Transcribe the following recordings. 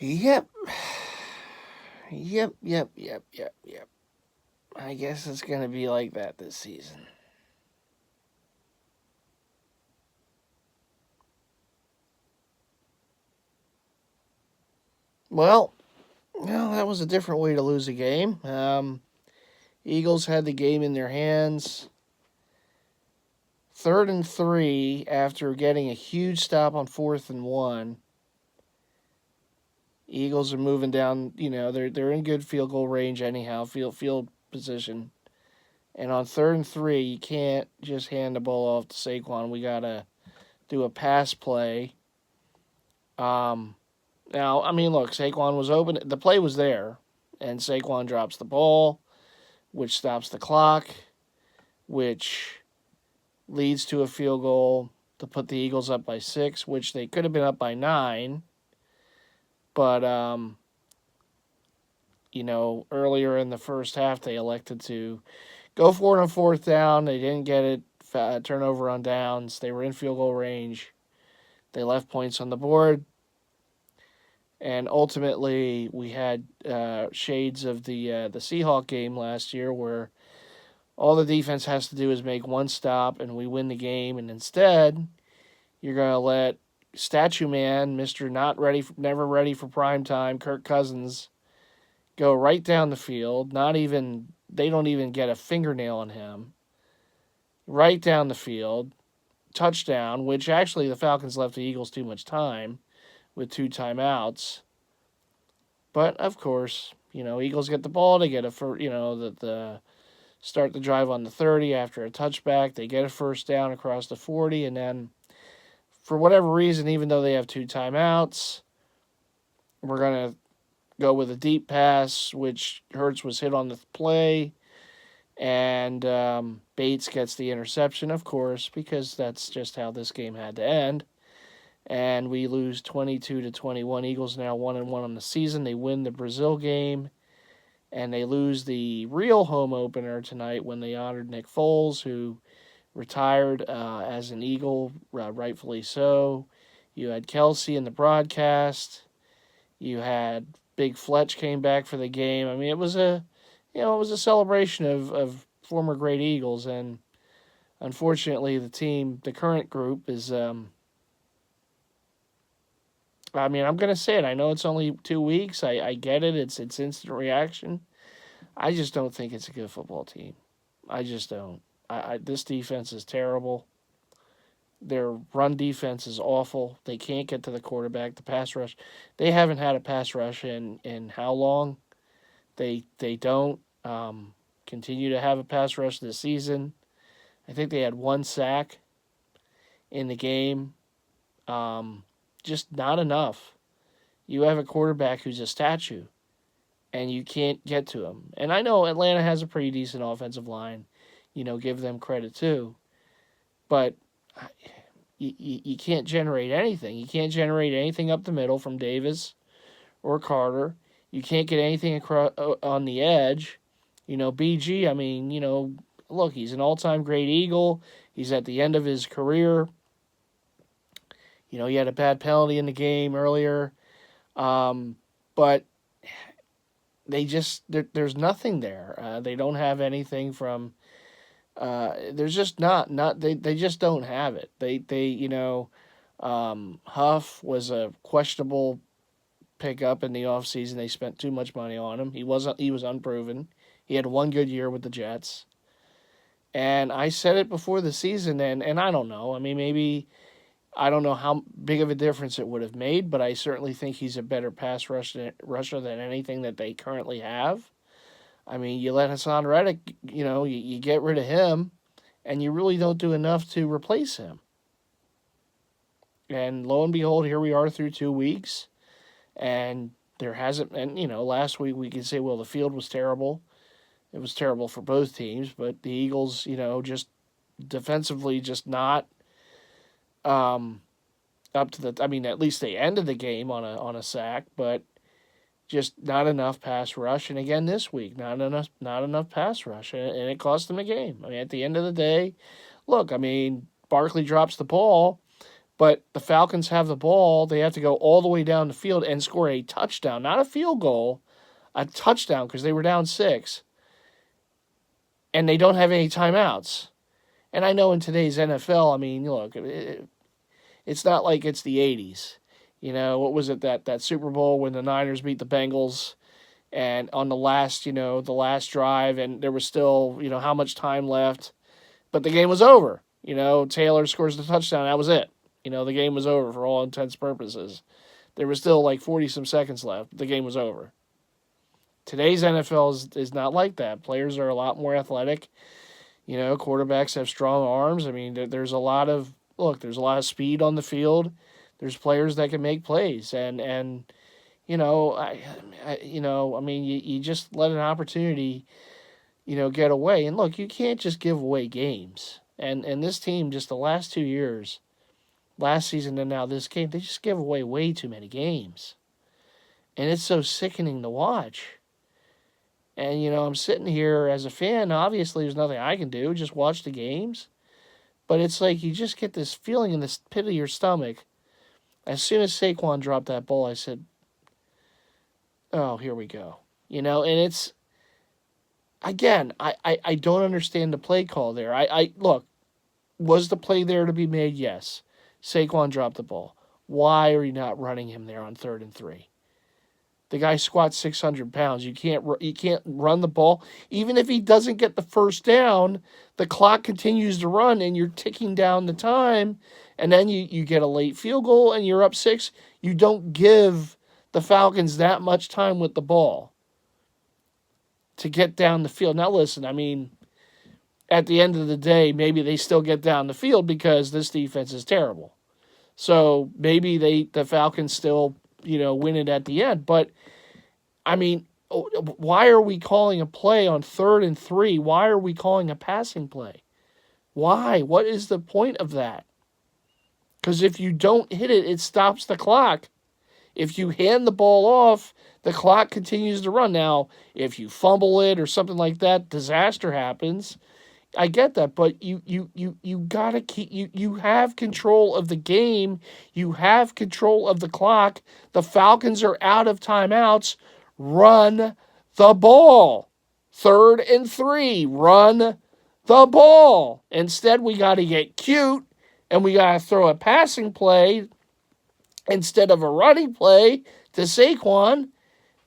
Yep. Yep. I guess it's going to be like that this season. Well, that was a different way to lose a game. Eagles had the game in their hands. 3rd and 3 after getting a huge stop on 4th and 1. Eagles are moving down. They're in good field goal range anyhow. Field position. And on 3rd and 3, you can't just hand the ball off to Saquon. We gotta do a pass play. Now, look, Saquon was open. The play was there, and Saquon drops the ball, which stops the clock, which leads to a field goal to put the Eagles up by 6, which they could have been up by 9. But, earlier in the first half, they elected to go for it on 4th down. They didn't get it. Turnover on downs. They were in field goal range. They left points on the board. And ultimately, we had shades of the Seahawk game last year where all the defense has to do is make one stop and we win the game. And instead, you're going to let Statue Man, Mr. Never ready for prime time, Kirk Cousins, go right down the field. They don't even get a fingernail on him. Right down the field. Touchdown, which actually the Falcons left the Eagles too much time with 2 timeouts. But of course, Eagles get the ball. They get the start the drive on the 30 after a touchback. They get a 1st down across the 40, and then for whatever reason, even though they have 2 timeouts, we're gonna go with a deep pass, which Hurts was hit on the play, and Bates gets the interception, of course, because that's just how this game had to end. And we lose 22-21. Eagles now 1-1 on the season. They win the Brazil game, and they lose the real home opener tonight when they honored Nick Foles, who retired as an Eagle, rightfully so. You had Kelsey in the broadcast. You had Big Fletch came back for the game. It was a celebration of former great Eagles, and unfortunately, the current group is. I'm going to say it. I know it's only 2 weeks. I get it. It's instant reaction. I just don't think it's a good football team. I just don't. This defense is terrible. Their run defense is awful. They can't get to the quarterback. The pass rush, they haven't had a pass rush in how long? They don't continue to have a pass rush this season. I think they had 1 sack in the game. Just not enough. You have a quarterback who's a statue, and you can't get to him. And I know Atlanta has a pretty decent offensive line. Give them credit too. But you can't generate anything. You can't generate anything up the middle from Davis or Carter. You can't get anything across on the edge. BG, look, he's an all-time great Eagle. He's at the end of his career. He had a bad penalty in the game earlier. But there's nothing there. They don't have anything from. There's just they just don't have it. Huff was a questionable pickup in the offseason. They spent too much money on him. He was unproven. He had 1 good year with the Jets. And I said it before the season, and I don't know. Maybe I don't know how big of a difference it would have made, but I certainly think he's a better pass rusher than anything that they currently have. You let Hassan Reddick, you get rid of him, and you really don't do enough to replace him. And lo and behold, here we are through 2 weeks, and there hasn't. And last week we could say, well, the field was terrible. It was terrible for both teams, but the Eagles, just defensively, just not up to the. At least they ended the game on a sack, but just not enough pass rush. And again, this week, not enough pass rush, and it cost them the game. At the end of the day, look, Barkley drops the ball, But the Falcons have the ball. They have to go all the way down the field and score a touchdown, not a field goal, a touchdown because they were down 6. And they don't have any timeouts. And I know in today's NFL, I mean, look, it's not like it's the 80s. What was it, that Super Bowl when the Niners beat the Bengals and on the last drive, and there was still, how much time left. But the game was over. Taylor scores the touchdown. That was it. The game was over for all intents and purposes. There was still like 40-some seconds left. The game was over. Today's NFL is not like that. Players are a lot more athletic. Quarterbacks have strong arms. I mean, there's a lot of speed on the field. There's players that can make plays, and you just let an opportunity, get away. And look, you can't just give away games. And this team, just the last 2 years, last season and now this game, they just give away way too many games, and it's so sickening to watch. And, I'm sitting here as a fan. Obviously, there's nothing I can do. Just watch the games. But it's like you just get this feeling in the pit of your stomach. As soon as Saquon dropped that ball, I said, oh, here we go. And it's, again, I don't understand the play call there. Look, was the play there to be made? Yes. Saquon dropped the ball. Why are you not running him there on 3rd and 3? The guy squats 600 pounds. You can't run the ball. Even if he doesn't get the first down, the clock continues to run, and you're ticking down the time, and then you get a late field goal, and you're up 6. You don't give the Falcons that much time with the ball to get down the field. Now, listen, I mean, at the end of the day, maybe they still get down the field because this defense is terrible. So maybe the Falcons still win it at the end. But, I mean, why are we calling a play on 3rd and 3? Why are we calling a passing play? Why? What is the point of that? Because if you don't hit it, it stops the clock. If you hand the ball off, the clock continues to run. Now, if you fumble it or something like that, disaster happens. I get that, but you gotta keep you have control of the game. You have control of the clock. The Falcons are out of timeouts. Run the ball. 3rd and 3. Run the ball. Instead, we got to get cute and we got to throw a passing play instead of a running play to Saquon,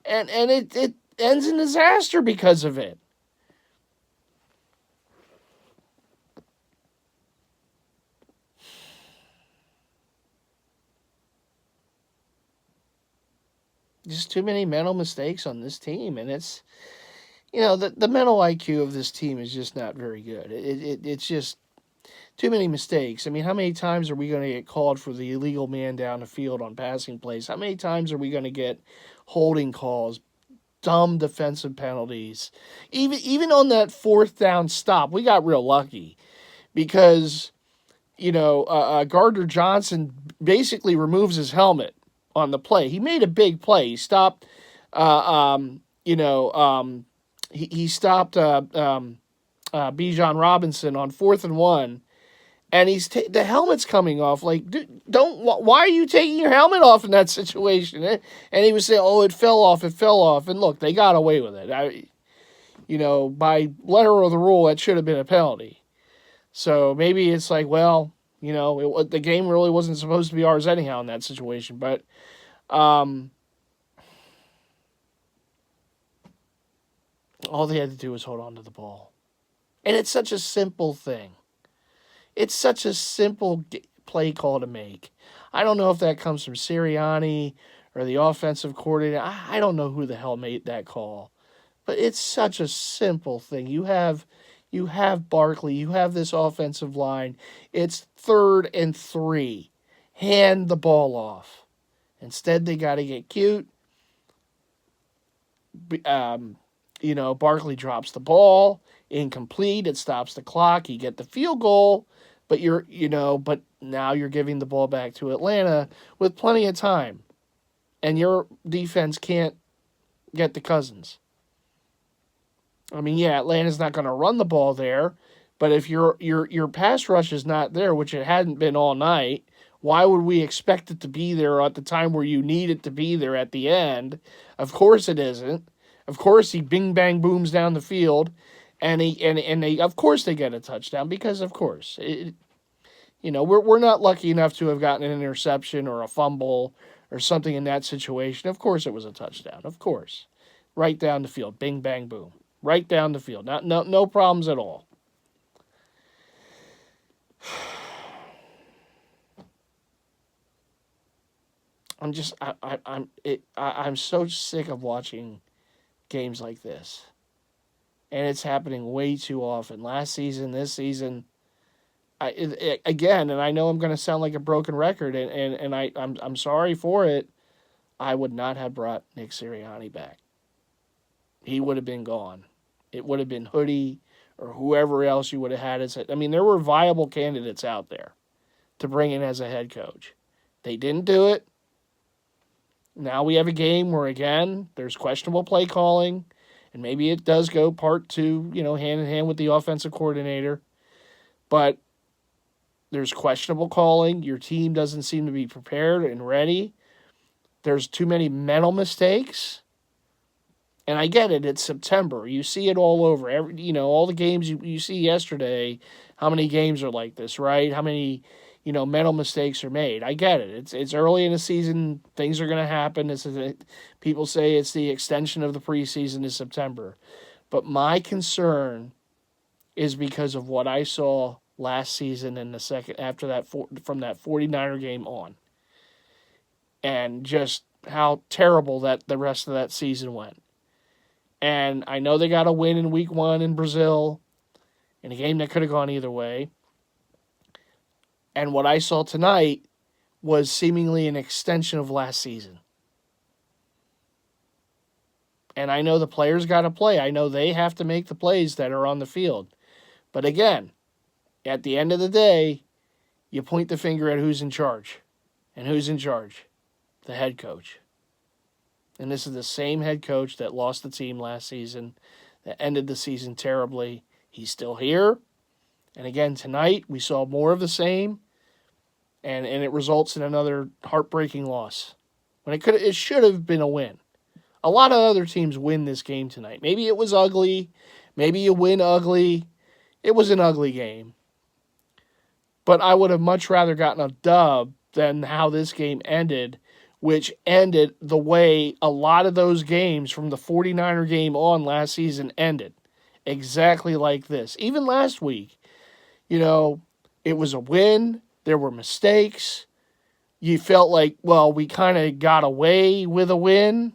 and it ends in disaster because of it. Just too many mental mistakes on this team, and it's, the mental IQ of this team is just not very good. It's just too many mistakes. I mean, how many times are we going to get called for the illegal man down the field on passing plays? How many times are we going to get holding calls, dumb defensive penalties? Even on that 4th down stop, we got real lucky because, Gardner Johnson basically removes his helmet on the play. He made a big play. He stopped, he stopped Bijan Robinson on 4th and 1, and the helmet's coming off. Like, dude, why are you taking your helmet off in that situation? And he was saying, oh, it fell off. And look, they got away with it. By letter of the rule, that should have been a penalty. So maybe it's like, well, the game really wasn't supposed to be ours anyhow in that situation. But all they had to do was hold on to the ball. And it's such a simple thing. It's such a simple play call to make. I don't know if that comes from Sirianni or the offensive coordinator. I don't know who the hell made that call. But it's such a simple thing. You have Barkley. You have this offensive line. It's 3rd and 3. Hand the ball off. Instead, they got to get cute. Barkley drops the ball. Incomplete. It stops the clock. You get the field goal. But but now you're giving the ball back to Atlanta with plenty of time. And your defense can't get to Cousins. I mean, yeah, Atlanta's not going to run the ball there, but if your pass rush is not there, which it hadn't been all night, Why would we expect it to be there at the time where you need it to be there at the end? Of course it isn't. Of course he bing bang booms down the field, and they of course they get a touchdown because of course we're not lucky enough to have gotten an interception or a fumble or something in that situation. Of course it was a touchdown. Of course, right down the field, bing bang boom, right down the field. No problems at all. I'm so sick of watching games like this, and it's happening way too often. Last season, this season, again, and I know I'm going to sound like a broken record, and I'm sorry for it. I would not have brought Nick Sirianni back. He would have been gone. It would have been Hoodie or whoever else you would have had as. I mean, there were viable candidates out there to bring in as a head coach. They didn't do it. Now we have a game where, again, there's questionable play calling, and maybe it does go part two, hand in hand with the offensive coordinator. But there's questionable calling. Your team doesn't seem to be prepared and ready. There's too many mental mistakes. And I get it. It's September. You see it all over. All the games you see yesterday, how many games are like this, right? How many mental mistakes are made. I get it. It's early in the season. Things are going to happen. People say it's the extension of the preseason to September. But my concern is because of what I saw last season in the second after that from that 49er game on. And just how terrible that the rest of that season went. And I know they got a win in week 1 in Brazil in a game that could have gone either way. And what I saw tonight was seemingly an extension of last season. And I know the players got to play. I know they have to make the plays that are on the field. But again, at the end of the day, you point the finger at who's in charge. And who's in charge? The head coach. And this is the same head coach that lost the team last season, that ended the season terribly. He's still here. And again, tonight, we saw more of the same, and it results in another heartbreaking loss. When it should have been a win. A lot of other teams win this game tonight. Maybe it was ugly. Maybe you win ugly. It was an ugly game. But I would have much rather gotten a dub than how this game ended, which ended the way a lot of those games from the 49er game on last season ended. Exactly like this. Even last week. It was a win. There were mistakes. You felt like, well, we kind of got away with a win.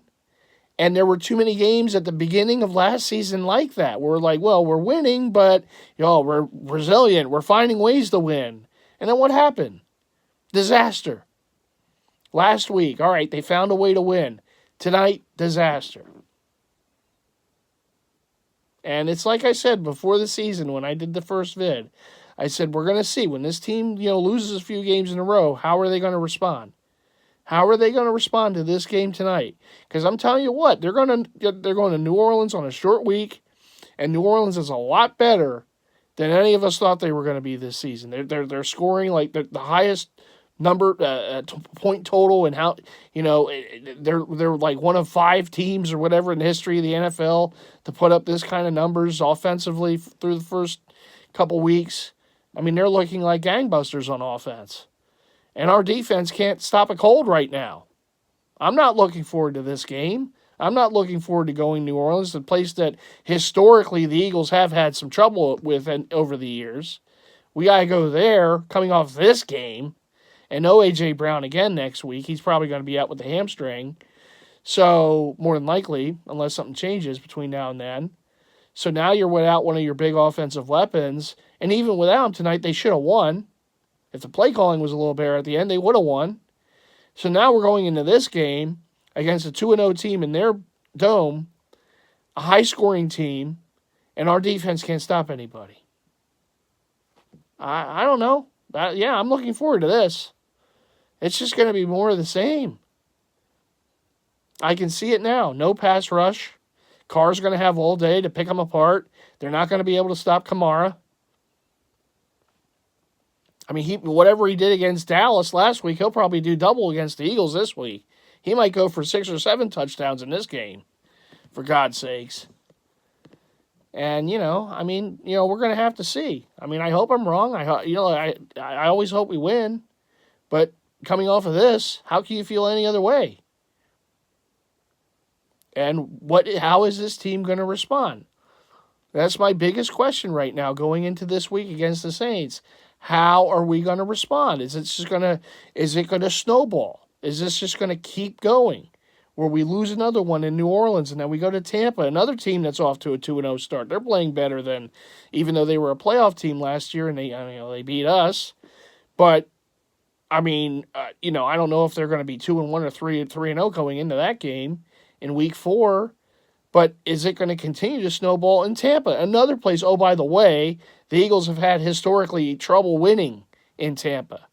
And there were too many games at the beginning of last season like that. We're like, well, we're winning, but we're resilient. We're finding ways to win. And then what happened? Disaster. Last week, all right, they found a way to win. Tonight, disaster. And it's like I said before the season when I did the first vid. I said, we're going to see when this team, loses a few games in a row, how are they going to respond? How are they going to respond to this game tonight? Because I'm telling you what, they're going to New Orleans on a short week, and New Orleans is a lot better than any of us thought they were going to be this season. They're scoring like the highest number point total, and how they're like one of 5 teams or whatever in the history of the NFL to put up this kind of numbers offensively through the first couple weeks. I mean, they're looking like gangbusters on offense. And our defense can't stop a cold right now. I'm not looking forward to this game. I'm not looking forward to going to New Orleans, a place that historically the Eagles have had some trouble with over the years. We got to go there coming off this game. And no A.J. Brown again next week. He's probably going to be out with the hamstring. So, more than likely, unless something changes between now and then. So now you're without one of your big offensive weapons. And even without him tonight, they should have won. If the play calling was a little better at the end, they would have won. So now we're going into this game against a 2-0 team in their dome, a high-scoring team, and our defense can't stop anybody. I don't know. I'm looking forward to this. It's just going to be more of the same. I can see it now. No pass rush. Carr's going to have all day to pick them apart. They're not going to be able to stop Kamara. I mean, whatever he did against Dallas last week, he'll probably do double against the Eagles this week. He might go for 6 or 7 touchdowns in this game, for God's sakes. And, we're going to have to see. I mean, I hope I'm wrong. I always hope we win. But coming off of this, how can you feel any other way? And how is this team going to respond? That's my biggest question right now going into this week against the Saints. How are we going to respond? Is it going to snowball? Is this just going to keep going? Where we lose another one in New Orleans and then we go to Tampa, another team that's off to a 2-0 start. They're playing better than, even though they were a playoff team last year and they beat us. But I mean, I don't know if they're going to be 2-1 or 3-0 going into that game in week 4. But is it going to continue to snowball in Tampa? Another place, oh, by the way, the Eagles have had historically trouble winning in Tampa.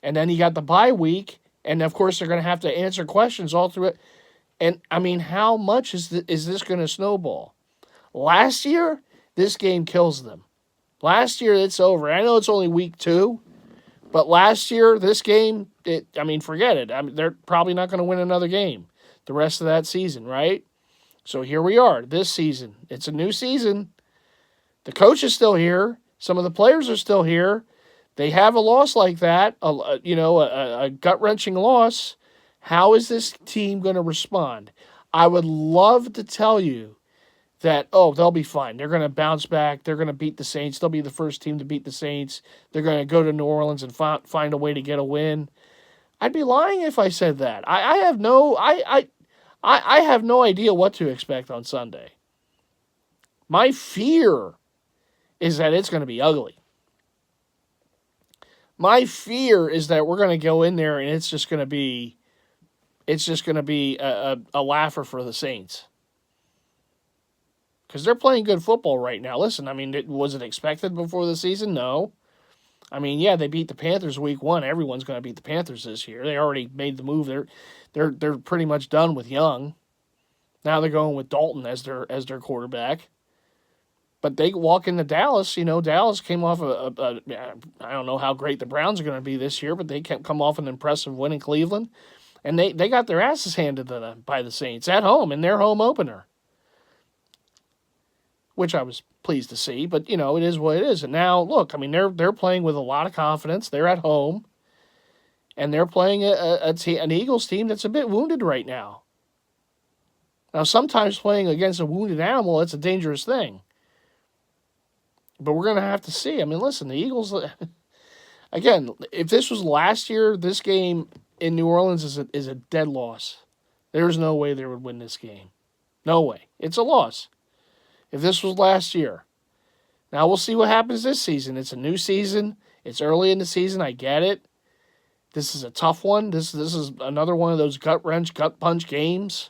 And then you got the bye week, and of course they're going to have to answer questions all through it. And, I mean, how much is this going to snowball? Last year, this game kills them. Last year, it's over. I know it's only week 2, but last year, this game, forget it. They're probably not going to win another game the rest of that season, right? So here we are, this season. It's a new season. The coach is still here. Some of the players are still here. They have a loss like that, a gut-wrenching loss. How is this team going to respond? I would love to tell you that, they'll be fine. They're going to bounce back. They're going to beat the Saints. They'll be the first team to beat the Saints. They're going to go to New Orleans and find a way to get a win. I'd be lying if I said that. I have no idea what to expect on Sunday. My fear is that it's going to be ugly. My fear is that we're going to go in there and it's just going to be a laugher for the Saints. Because they're playing good football right now. Listen, was it expected before the season? No. They beat the Panthers week 1. Everyone's going to beat the Panthers this year. They already made the move. They're pretty much done with Young. Now they're going with Dalton as their quarterback. But they walk into Dallas. Dallas came off I don't know how great the Browns are going to be this year, but they come off an impressive win in Cleveland. And they got their asses handed to them by the Saints at home in their home opener. Which I was pleased to see, but, it is what it is. And now, look, they're playing with a lot of confidence. They're at home. And they're playing an Eagles team that's a bit wounded right now. Now, sometimes playing against a wounded animal, it's a dangerous thing. But we're going to have to see. Listen, the Eagles, again, if this was last year, this game in New Orleans is a dead loss. There's no way they would win this game. No way. It's a loss. If this was last year. Now, we'll see what happens this season. It's a new season. It's early in the season. I get it. This is a tough one. This is another one of those gut-wrench, gut-punch games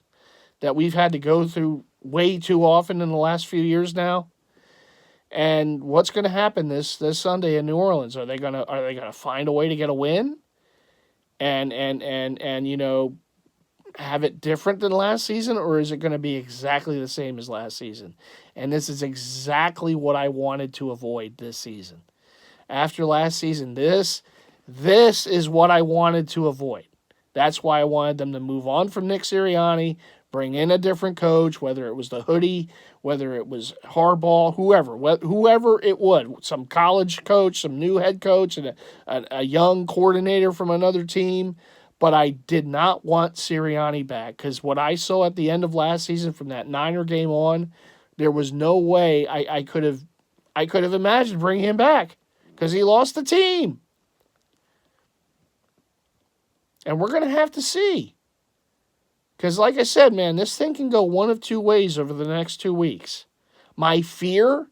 that we've had to go through way too often in the last few years now. And what's going to happen this Sunday in New Orleans? Are they going to find a way to get a win? And have it different than last season, or is it going to be exactly the same as last season? And this is exactly what I wanted to avoid this season. After last season, this is what I wanted to avoid. That's why I wanted them to move on from Nick Sirianni, bring in a different coach, whether it was the hoodie, whether it was Harbaugh, whoever it would, some college coach, some new head coach, and a young coordinator from another team. But I did not want Sirianni back because what I saw at the end of last season from that Niner game on, there was no way I could have imagined bringing him back because he lost the team. And we're going to have to see. Because like I said, man, this thing can go one of two ways over the next 2 weeks. My fear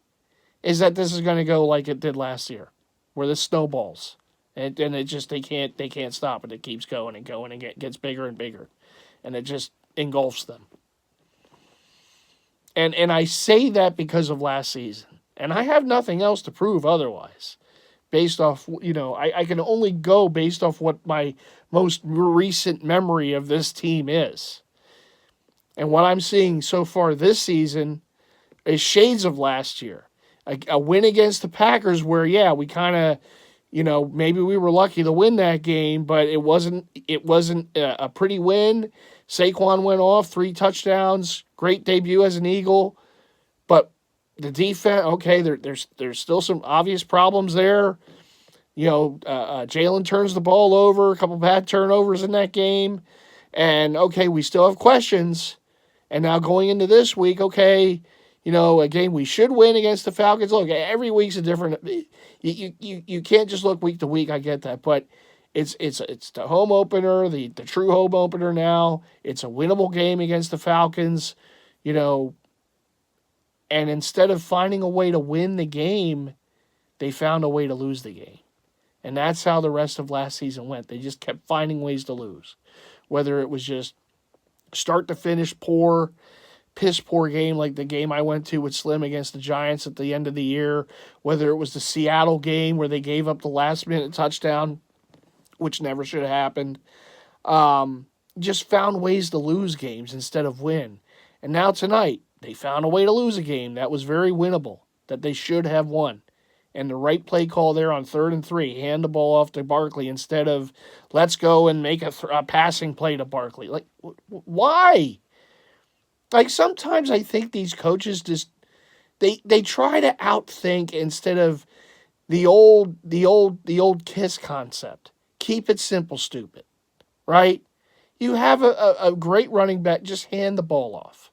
is that this is going to go like it did last year, where this snowballs. And it just, they can't stop it. It keeps going and going and gets bigger and bigger. And it just engulfs them. And I say that because of last season. And I have nothing else to prove otherwise. Based off, I can only go based off what my most recent memory of this team is. And what I'm seeing so far this season is shades of last year. A win against the Packers where, we kind of, maybe we were lucky to win that game, but it wasn't a pretty win. Saquon went off 3 touchdowns, great debut as an Eagle, but the defense, okay, there's still some obvious problems there. Jalen turns the ball over, a couple bad turnovers in that game, and okay, we still have questions. And now going into this week, okay, a game we should win against the Falcons. Look, every week's a different. You can't just look week to week. I get that, but it's the home opener, the true home opener now. It's a winnable game against the Falcons, and instead of finding a way to win the game, they found a way to lose the game. And that's how the rest of last season went. They just kept finding ways to lose. Whether it was just start to finish poor, piss poor game like the game I went to with Slim against the Giants at the end of the year, whether it was the Seattle game where they gave up the last minute touchdown, which never should have happened, just found ways to lose games instead of win. And now tonight, they found a way to lose a game that was very winnable, that they should have won. And the right play call there on 3rd and 3, hand the ball off to Barkley instead of let's go and make a passing play to Barkley. Like, why? Like, sometimes I think these coaches just, they try to outthink instead of the old KISS concept. Keep it simple, stupid. Right? You have a great running back, just hand the ball off.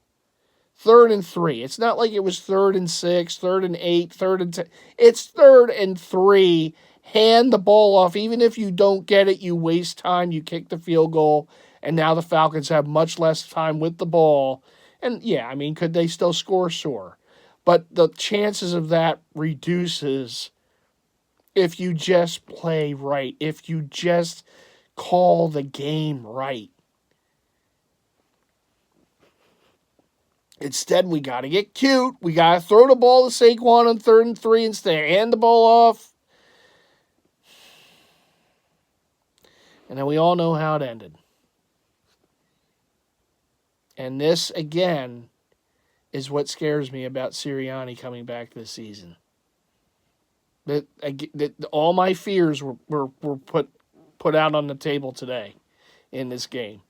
3rd and 3. It's not like it was 3rd and 6, 3rd and 8, 3rd and 10. It's 3rd and 3. Hand the ball off. Even if you don't get it, you waste time. You kick the field goal. And now the Falcons have much less time with the ball. And yeah, could they still score? Sure. But the chances of that reduces if you just play right. If you just call the game right. Instead, we got to get cute. We got to throw the ball to Saquon on 3rd and 3 instead. Hand the ball off. And then we all know how it ended. And this, again, is what scares me about Sirianni coming back this season. That all my fears were put out on the table today in this game.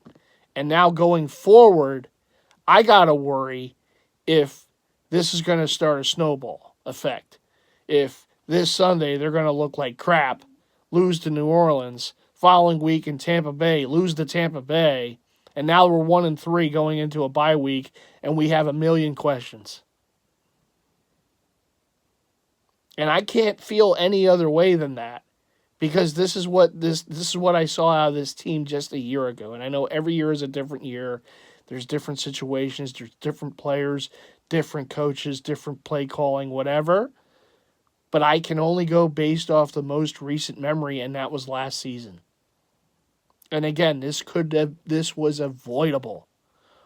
And now going forward, I got to worry if this is going to start a snowball effect. If this Sunday they're going to look like crap, lose to New Orleans, following week in Tampa Bay, lose to Tampa Bay, and now we're 1 and 3 going into a bye week, and we have a million questions. And I can't feel any other way than that, because this is what I saw out of this team just a year ago. And I know every year is a different year. There's different situations, there's different players, different coaches, different play calling, whatever. But I can only go based off the most recent memory, and that was last season. And again, this was avoidable.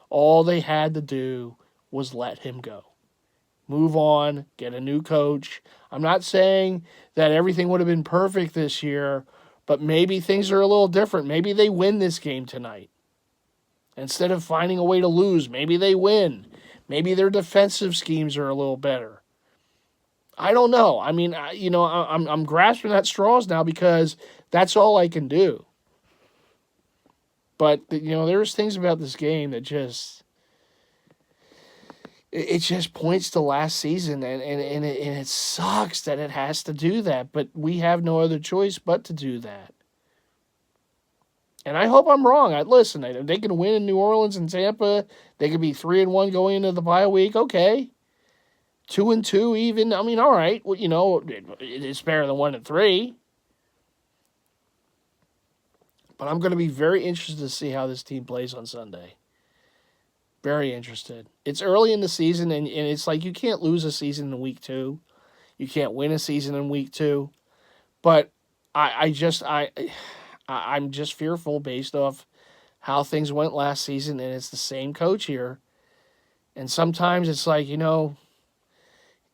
All they had to do was let him go. Move on, get a new coach. I'm not saying that everything would have been perfect this year, but maybe things are a little different. Maybe they win this game tonight. Instead of finding a way to lose, maybe they win. Maybe their defensive schemes are a little better. I don't know. I'm grasping at straws now because that's all I can do. But, there's things about this game that it just points to last season, and it sucks that it has to do that, but we have no other choice but to do that. And I hope I'm wrong. Listen, they can win in New Orleans and Tampa. They could be 3-1 going into the bye week. Okay. 2-2 even. All right. Well, it's better than 1-3. But I'm going to be very interested to see how this team plays on Sunday. Very interested. It's early in the season, and it's like you can't lose a season in week 2. You can't win a season in week 2. But I'm just fearful based off how things went last season, and it's the same coach here. And sometimes it's like,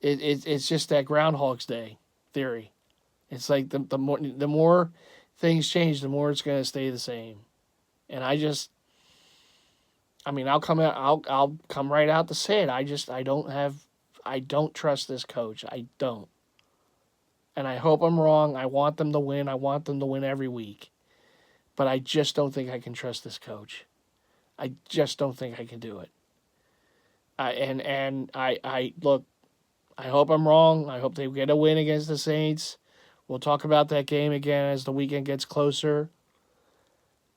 it's just that Groundhog's Day theory. It's like the more things change, the more it's going to stay the same. And I'll come right out to say it. I don't trust this coach. I don't. and I hope I'm wrong. I want them to win. I want them to win every week. But I just don't think I can trust this coach. I just don't think I can do it. I look, I hope I'm wrong. I hope they get a win against the Saints. We'll talk about that game again as the weekend gets closer.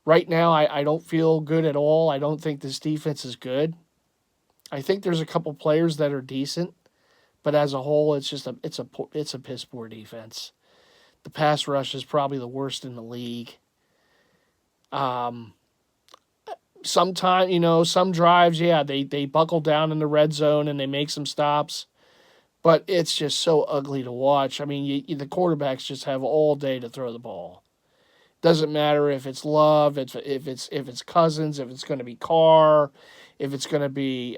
Right now, I don't feel good at all. I don't think this defense is good. I think there's a couple players that are decent, but as a whole, it's a piss poor defense. The pass rush is probably the worst in the league. Some drives, yeah, they buckle down in the red zone and they make some stops, but it's just so ugly to watch. I mean, the quarterbacks just have all day to throw the ball. Doesn't matter if it's Love, if it's Cousins, if it's going to be Carr, if it's going to be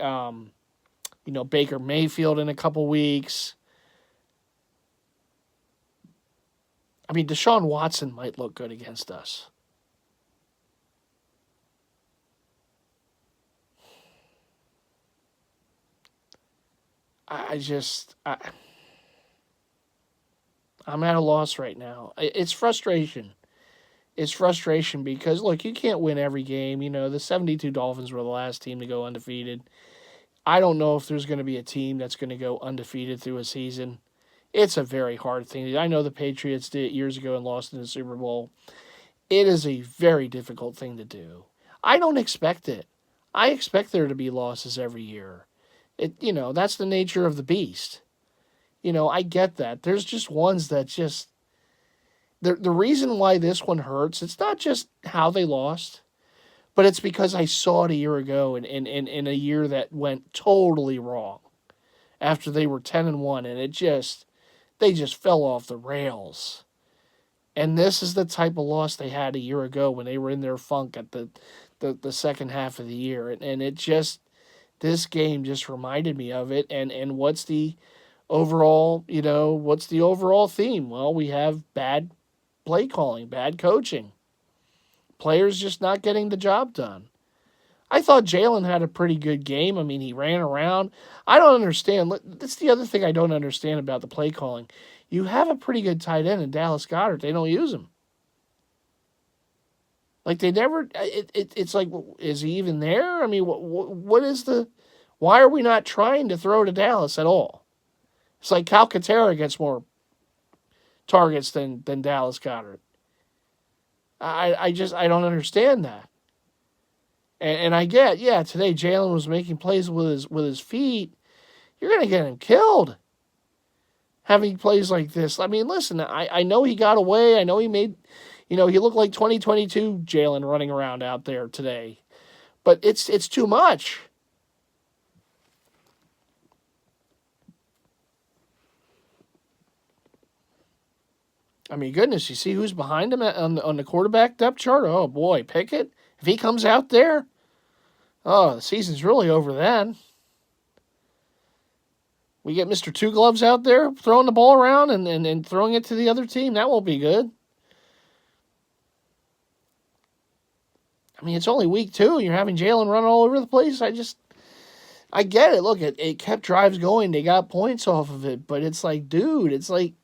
Baker Mayfield in a couple weeks. I mean, Deshaun Watson might look good against us. I'm at a loss right now. It's frustration. It's frustration because, look, you can't win every game. The 72 Dolphins were the last team to go undefeated. I don't know if there's going to be a team that's going to go undefeated through a season. It's a very hard thing. I know the Patriots did it years ago and lost in the Super Bowl. It is a very difficult thing to do. I don't expect it. I expect there to be losses every year. That's the nature of the beast. I get that. There's just ones that just... The reason why this one hurts, it's not just how they lost, but it's because I saw it a year ago in a year that went totally wrong after they were 10-1, and they just fell off the rails. And this is the type of loss they had a year ago when they were in their funk at the second half of the year. And this game just reminded me of it. And what's the overall theme? Well, we have bad play calling, bad coaching. Players just not getting the job done. I thought Jalen had a pretty good game. I mean, he ran around. I don't understand. That's the other thing I don't understand about the play calling. You have a pretty good tight end in Dallas Goedert. They don't use him. Like, they never... It's like, is he even there? I mean, what is the... Why are we not trying to throw to Dallas at all? It's like Calcaterra gets more targets than Dallas Goedert. I don't understand that. And I get, yeah, today Jalen was making plays with his feet. You're going to get him killed having plays like this. I mean, listen, I know he got away. I know he made, he looked like 2022 Jalen running around out there today. But it's too much. I mean, goodness, you see who's behind him on the quarterback depth chart? Oh, boy, Pickett. If he comes out there, oh, the season's really over then. We get Mr. Two Gloves out there throwing the ball around and throwing it to the other team. That won't be good. I mean, it's only week 2, and you're having Jalen run all over the place. I get it. Look, it kept drives going. They got points off of it. But it's like, dude, it's like...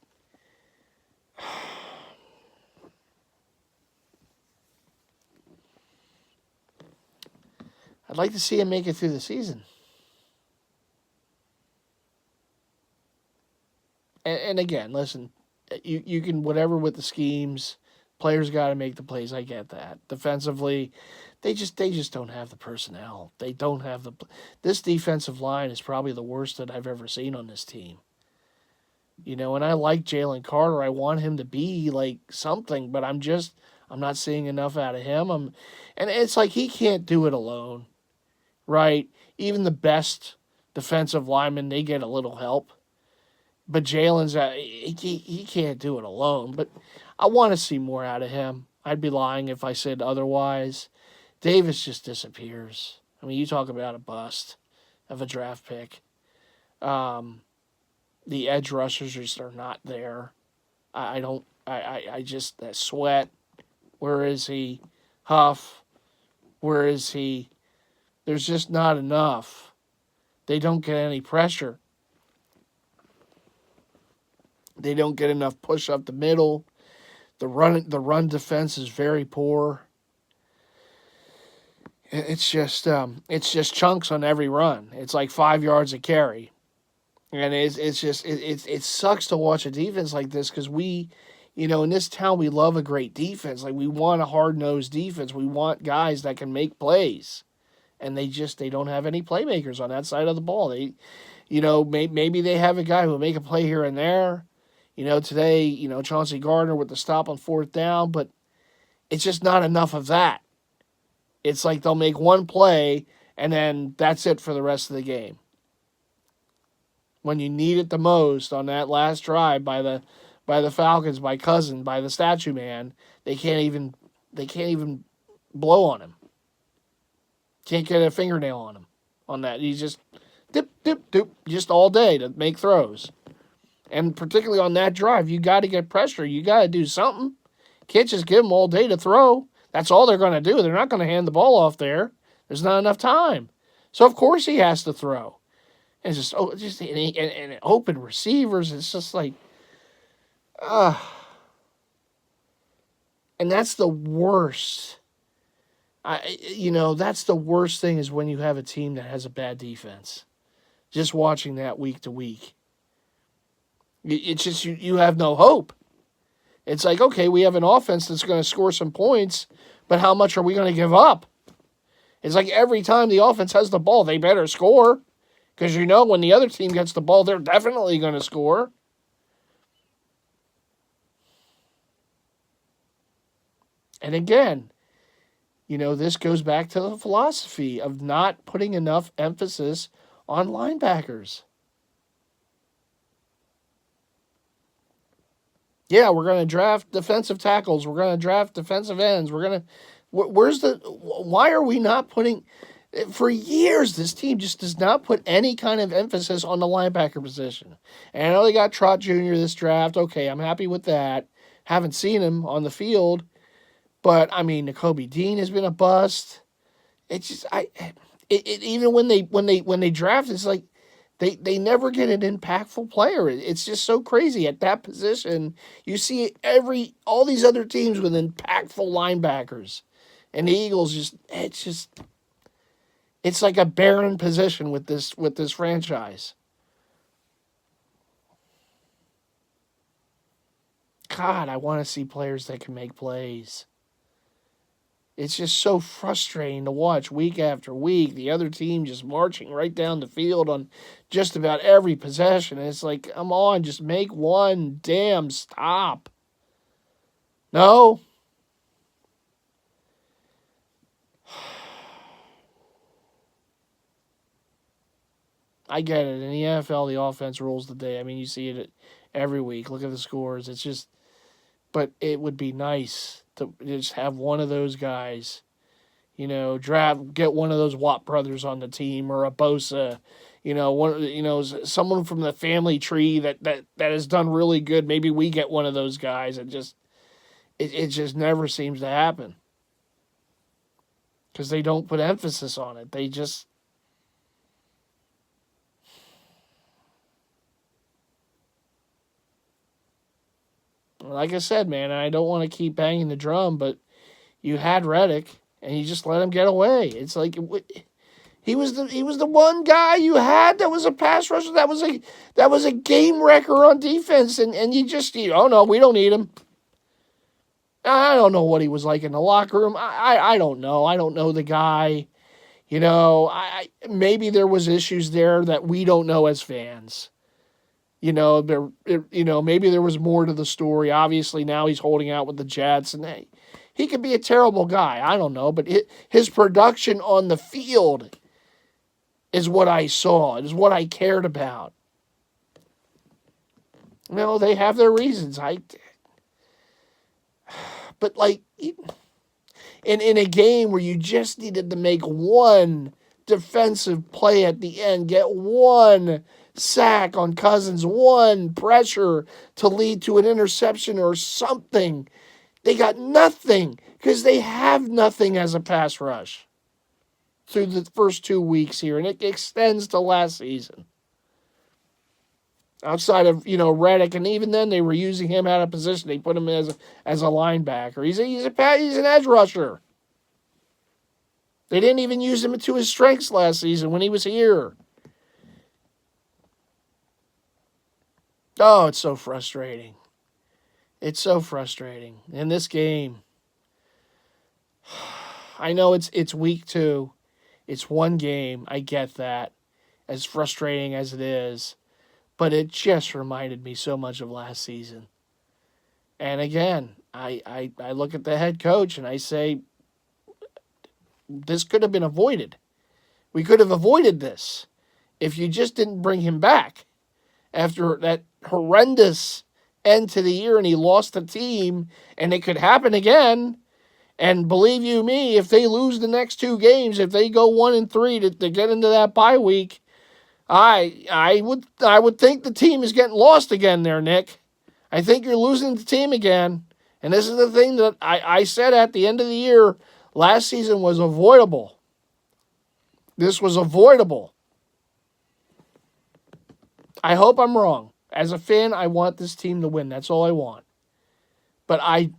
I'd like to see him make it through the season. And again, listen, you can whatever with the schemes. Players got to make the plays. I get that. Defensively, they just don't have the personnel. They don't have the... This defensive line is probably the worst that I've ever seen on this team. And I like Jalen Carter. I want him to be like something, but I'm not seeing enough out of him. And it's like he can't do it alone, right? Even the best defensive linemen, they get a little help. But Jalen's, he can't do it alone. But I want to see more out of him. I'd be lying if I said otherwise. Davis just disappears. I mean, you talk about a bust of a draft pick. The edge rushers just are not there. I just, that Sweat, where is he? Huff, where is he? There's just not enough. They don't get any pressure. They don't get enough push up the middle. The run defense is very poor. It's just chunks on every run. It's like 5 yards a carry, and it sucks to watch a defense like this because in this town we love a great defense. Like we want a hard nosed defense. We want guys that can make plays, and they don't have any playmakers on that side of the ball. Maybe they have a guy who will make a play here and there. Today, Chauncey Gardner with the stop on 4th down, but it's just not enough of that. It's like they'll make one play, and then that's it for the rest of the game. When you need it the most on that last drive by the Falcons, by Cousin, by the Statue Man, they can't even blow on him. Can't get a fingernail on him on that. He's just dip, dip, dip, just all day to make throws. And particularly on that drive, you got to get pressure. You got to do something. Can't just give them all day to throw. That's all they're going to do. They're not going to hand the ball off there. There's not enough time. So, of course, he has to throw. And it's just and open receivers. It's just like, and that's the worst. That's the worst thing is when you have a team that has a bad defense. Just watching that week to week. It's just you have no hope. It's like, okay, we have an offense that's going to score some points, but how much are we going to give up? It's like every time the offense has the ball, they better score. Because when the other team gets the ball, they're definitely going to score. And again, this goes back to the philosophy of not putting enough emphasis on linebackers. Yeah, we're going to draft defensive tackles. We're going to draft defensive ends. Why are we not putting, for years, this team just does not put any kind of emphasis on the linebacker position. And I know they got Trott Jr. this draft. Okay, I'm happy with that. Haven't seen him on the field. But, Nakobe Dean has been a bust. It's just, even when they draft, it's like, They never get an impactful player. It's just so crazy at that position. You see all these other teams with impactful linebackers, and the Eagles it's like a barren position with this franchise. God, I want to see players that can make plays. It's just so frustrating to watch week after week. The other team just marching right down the field on just about every possession. And it's like, come on, just make one damn stop. No. I get it. In the NFL, the offense rules the day. You see it every week. Look at the scores. It's just, but it would be nice to just have one of those guys, get one of those Watt brothers on the team or a Bosa, someone from the family tree that has done really good. Maybe we get one of those guys. It just never seems to happen because they don't put emphasis on it. They just, like I said, man, I don't want to keep banging the drum, but you had Reddick, and you just let him get away. It's like he was the one guy you had that was a pass rusher, that was a game wrecker on defense, and you just oh no, we don't need him. I don't know what he was like in the locker room. I don't know. I don't know the guy. Maybe there was issues there that we don't know as fans. Maybe there was more to the story. Obviously, now he's holding out with the Jets, and he could be a terrible guy. I don't know, but his production on the field is what I saw. It is what I cared about. They have their reasons. But like in a game where you just needed to make one defensive play at the end, get one sack on Cousins, one pressure to lead to an interception or something. They got nothing because they have nothing as a pass rush through the first 2 weeks here, and it extends to last season. outside of, Reddick, and even then they were using him out of position. They put him as a linebacker. He's an edge rusher. They didn't even use him to his strengths last season when he was here. Oh, it's so frustrating. It's so frustrating. In this game, I know it's week 2. It's one game. I get that. As frustrating as it is. But it just reminded me so much of last season. And again, I look at the head coach and I say, this could have been avoided. We could have avoided this if you just didn't bring him back after that horrendous end to the year and he lost the team, and it could happen again. And believe you me, if they lose the next 2 games, if they go 1-3 to get into that bye week, I would think the team is getting lost again there, Nick. I think you're losing the team again. And this is the thing that I said at the end of the year. Last season was avoidable. This was avoidable. I hope I'm wrong. As a fan, I want this team to win. That's all I want. But I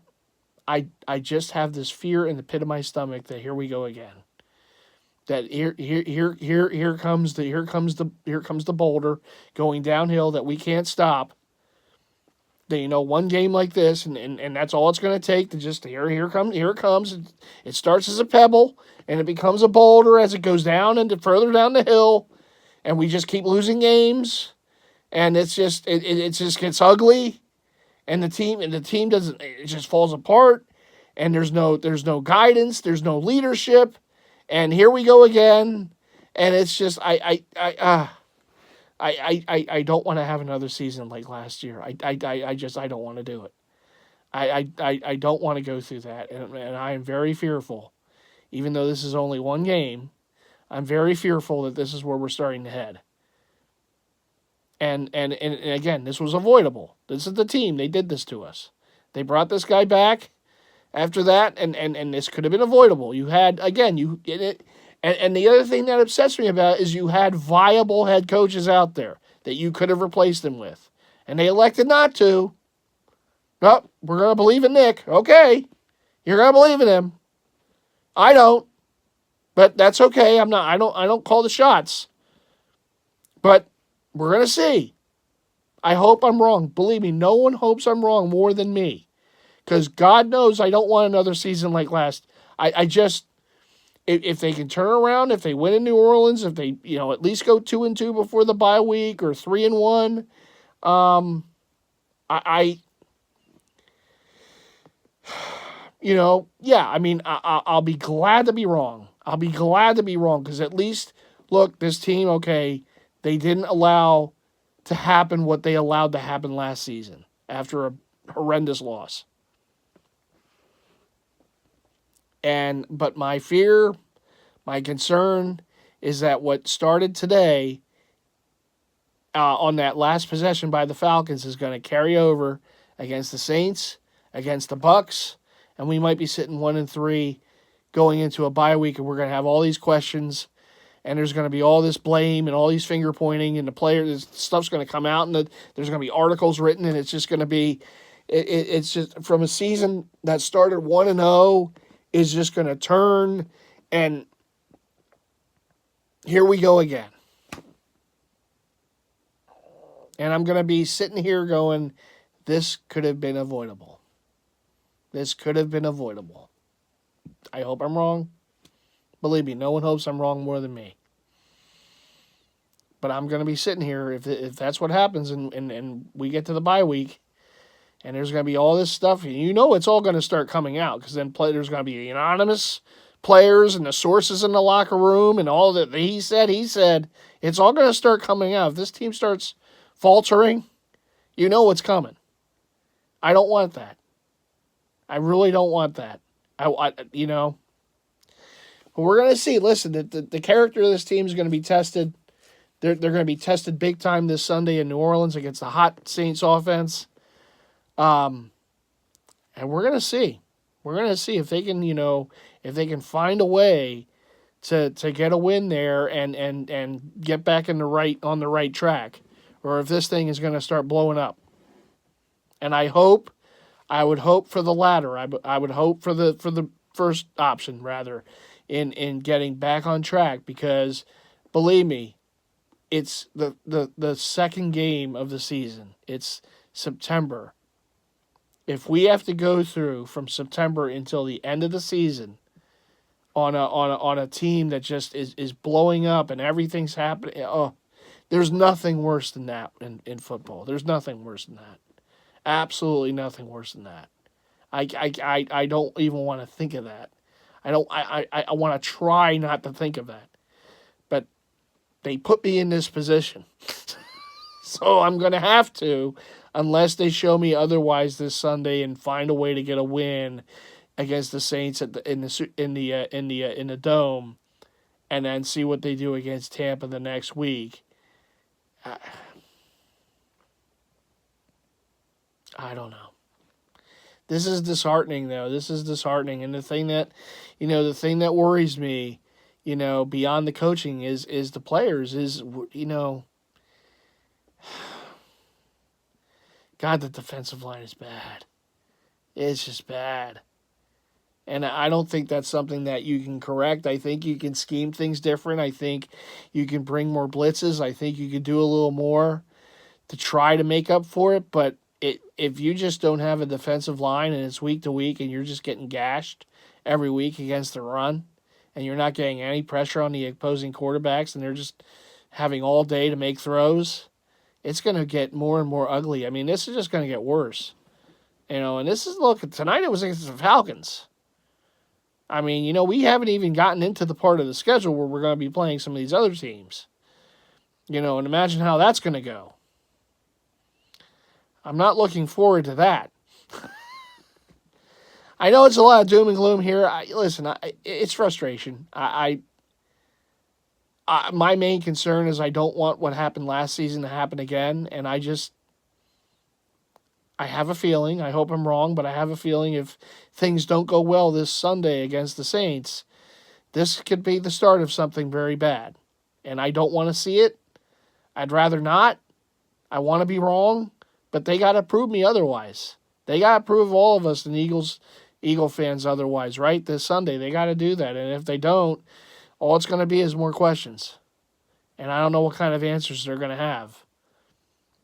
just have this fear in the pit of my stomach that here we go again. That here comes the boulder going downhill that we can't stop. That, one game like this, and that's all it's going to take to just here it comes. It starts as a pebble and it becomes a boulder as it goes down and further down the hill, and we just keep losing games, and it just gets ugly, and the team doesn't, it just falls apart, and there's no guidance, there's no leadership, and here we go again, and it's just I don't want to have another season like last year. I don't want to do it. I don't want to go through that, and I am very fearful. Even though this is only one game, I'm very fearful that this is where we're starting to head. And again, this was avoidable. This is the team. They did this to us. They brought this guy back after that, and this could have been avoidable. You had, again, and the other thing that upsets me about it is you had viable head coaches out there that you could have replaced him with. And they elected not to. Oh, we're going to believe in Nick. Okay. You're going to believe in him. I don't. But that's okay. I don't call the shots. But we're going to see. I hope I'm wrong. Believe me, no one hopes I'm wrong more than me. Because God knows I don't want another season like last. I just, if they can turn around, if they win in New Orleans, if they, at least go 2-2 before the bye week or 3-1, I'll be glad to be wrong. I'll be glad to be wrong because at least, look, this team, okay, they didn't allow to happen what they allowed to happen last season after a horrendous loss. But my fear, my concern is that what started today on that last possession by the Falcons is going to carry over against the Saints, against the Bucs, and we might be sitting 1-3 going into a bye week, and we're going to have all these questions, and there's going to be all this blame and all these finger pointing, and the players, stuff's going to come out, and there's going to be articles written, and it's just going to be, it's just from a season that started 1-0 is just going to turn, and here we go again. And I'm going to be sitting here going, this could have been avoidable. This could have been avoidable. I hope I'm wrong. Believe me, no one hopes I'm wrong more than me. But I'm going to be sitting here, if that's what happens and we get to the bye week, and there's going to be all this stuff, it's all going to start coming out, because then there's going to be anonymous players and the sources in the locker room and all that he said. It's all going to start coming out. If this team starts faltering, what's coming. I don't want that. I really don't want that. But we're going to see. Listen, the character of this team is going to be tested. They're going to be tested big time this Sunday in New Orleans against the hot Saints offense. And we're going to see. We're going to see if they can, if they can find a way to get a win there and get back on the right track, or if this thing is going to start blowing up. And I would hope for the latter. I would hope for the first option rather, in getting back on track, because believe me, it's the second game of the season. It's September. If we have to go through from September until the end of the season on a team that just is blowing up and everything's happening, there's nothing worse than that in football. There's nothing worse than that. Absolutely nothing worse than that. I don't even want to think of that. I want to try not to think of that. But they put me in this position. So I'm going to have to, unless they show me otherwise this Sunday and find a way to get a win against the Saints in the Dome, and then see what they do against Tampa the next week. I don't know. This is disheartening, though. This is disheartening, and the thing that worries me, beyond the coaching is the players. God, the defensive line is bad. It's just bad. And I don't think that's something that you can correct. I think you can scheme things different. I think you can bring more blitzes. I think you could do a little more to try to make up for it. But if you just don't have a defensive line and it's week to week and you're just getting gashed every week against the run and you're not getting any pressure on the opposing quarterbacks and they're just having all day to make throws, it's going to get more and more ugly. I mean, this is just going to get worse. And tonight it was against the Falcons. I mean, we haven't even gotten into the part of the schedule where we're going to be playing some of these other teams. And imagine how that's going to go. I'm not looking forward to that. I know it's a lot of doom and gloom here. It's frustration. My main concern is I don't want what happened last season to happen again, and I have a feeling, I hope I'm wrong, but I have a feeling if things don't go well this Sunday against the Saints, this could be the start of something very bad. And I don't want to see it. I'd rather not. I want to be wrong, but they got to prove me otherwise. They got to prove all of us and Eagle fans otherwise, right? This Sunday, they got to do that. And if they don't, all it's going to be is more questions. And I don't know what kind of answers they're going to have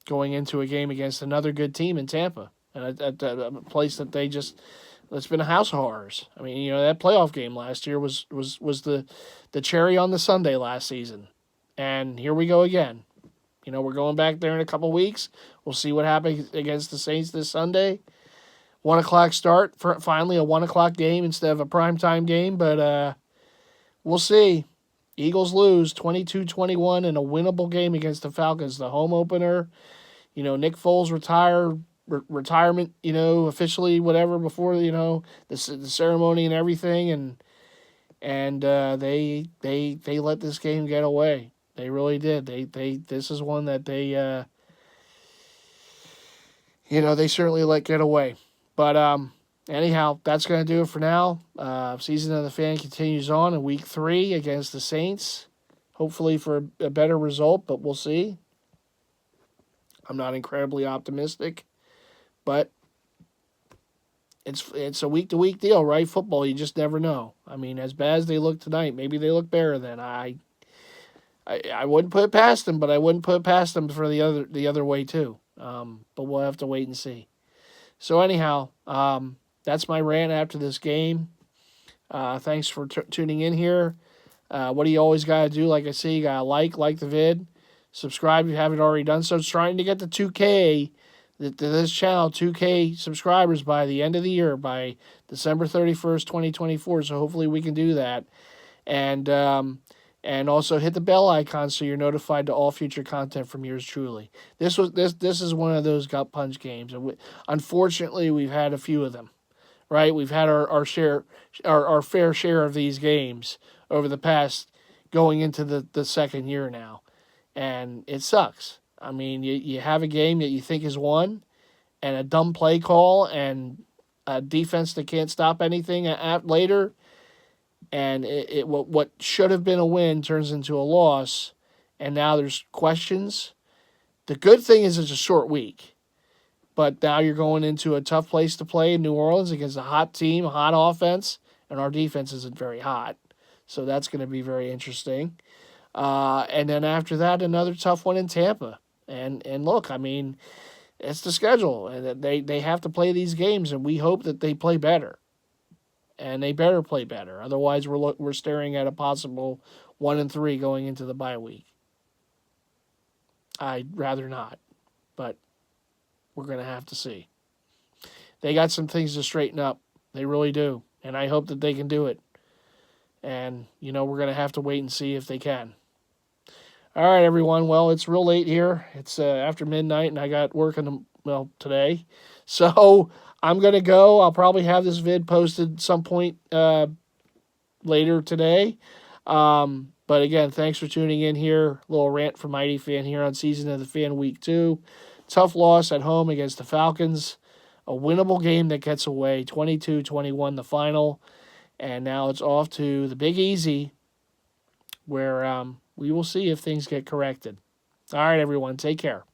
going into a game against another good team in Tampa, and a place that it's been a house of horrors. I mean, that playoff game last year was the cherry on the Sunday last season, and here we go again. We're going back there in a couple weeks. We'll see what happens against the Saints this Sunday. 1:00 start, finally a 1:00 game instead of a primetime game, but we'll see. Eagles lose 22-21 in a winnable game against the Falcons, the home opener. Nick Foles retirement, officially, whatever, before, the ceremony and everything. And they let this game get away. They really did. This is one that they certainly let get away. But anyhow, that's going to do it for now. Season of the Fan continues on in week 3 against the Saints. Hopefully for a better result, but we'll see. I'm not incredibly optimistic, but it's a week-to-week deal, right? Football, you just never know. I mean, as bad as they look tonight, maybe they look better then. I wouldn't put it past them, but I wouldn't put it past them for the other way too. But we'll have to wait and see. So anyhow, that's my rant after this game. Thanks for tuning in here. What do you always got to do? Like I say, you got to like the vid. Subscribe if you haven't already done so. It's trying to get to 2K, to this channel, 2K subscribers by the end of the year, by December 31st, 2024. So hopefully we can do that. And also hit the bell icon so you're notified to all future content from yours truly. This is one of those gut punch games. And unfortunately, we've had a few of them, right? We've had our fair share of these games over the past, going into the second year now. And it sucks. I mean, you have a game that you think is won, and a dumb play call, and a defense that can't stop anything later, and what should have been a win turns into a loss, and now there's questions, The good thing is it's a short week. But now you're going into a tough place to play in New Orleans against a hot team, a hot offense, and our defense isn't very hot. So that's going to be very interesting. And then after that, another tough one in Tampa. And look, I mean, it's the schedule, and they have to play these games, and we hope that they play better. And they better play better. Otherwise, we're staring at a possible 1-3 going into the bye week. I'd rather not, but we're going to have to see. They got some things to straighten up. They really do. And I hope that they can do it. And, we're going to have to wait and see if they can. All right, everyone. Well, it's real late here. It's after midnight, and I got work today. So I'm going to go. I'll probably have this vid posted some point later today. But again, thanks for tuning in here. A little rant from Mighty Fan here on Season of the Fan Week 2. Tough loss at home against the Falcons. A winnable game that gets away, 22-21 the final. And now it's off to the Big Easy, where we will see if things get corrected. All right, everyone, take care.